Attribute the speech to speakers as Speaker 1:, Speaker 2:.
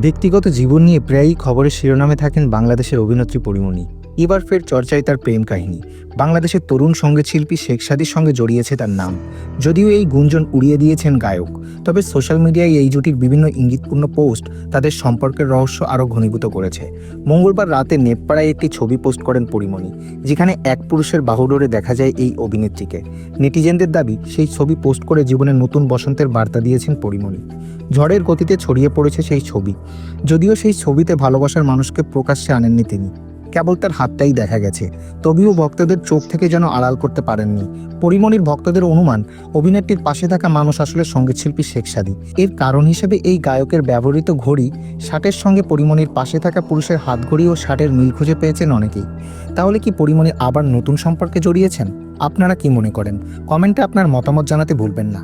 Speaker 1: ব্যক্তিগত জীবন নিয়ে প্রায়ই খবরের শিরোনামে থাকেন বাংলাদেশের অভিনেত্রী পরীমণি। এবার ফের চর্চায় তার প্রেম কাহিনী। বাংলাদেশের তরুণ সঙ্গীতশিল্পী শেখ সাদীর সঙ্গে জড়িয়েছে তার নাম। যদিও এই গুঞ্জন উড়িয়ে দিয়েছেন গায়ক, তবে সোশ্যাল মিডিয়ায় এই জুটির বিভিন্ন ইঙ্গিতপূর্ণ পোস্ট তাদের সম্পর্কের রহস্য আরও ঘনীভূত করেছে। মঙ্গলবার রাতে নেপপাড়ায় একটি ছবি পোস্ট করেন পরীমণি, যেখানে এক পুরুষের বাহুডোরে দেখা যায় এই অভিনেত্রীকে। নেটিজেনদের দাবি, সেই ছবি পোস্ট করে জীবনের নতুন বসন্তের বার্তা দিয়েছেন পরীমণি। ঝড়ের গতিতে ছড়িয়ে পড়েছে সেই ছবি। যদিও সেই ছবিতে ভালোবাসার মানুষকে প্রকাশ্যে আনেননি তিনি, কেবল তার হাতটাই দেখা গেছে। তবেও ভক্তদের চোখ থেকে যেন আড়াল করতে পারেননি। পরীমণির ভক্তদের অনুমান, অভিনেত্রীর পাশে থাকা মানুষ আসলে সঙ্গীতশিল্পী শেখ সাদী। এর কারণ হিসেবে এই গায়কের ব্যবহৃত ঘড়ি, শার্টের সঙ্গে পরীমণির পাশে থাকা পুরুষের হাতঘড়ি ও শার্টের মিল খুঁজে পেয়েছেন অনেকেই। তাহলে কি পরীমণি আবার নতুন সম্পর্কে জড়িয়েছেন? আপনারা কি মনে করেন? কমেন্টে আপনার মতামত জানাতে ভুলবেন না।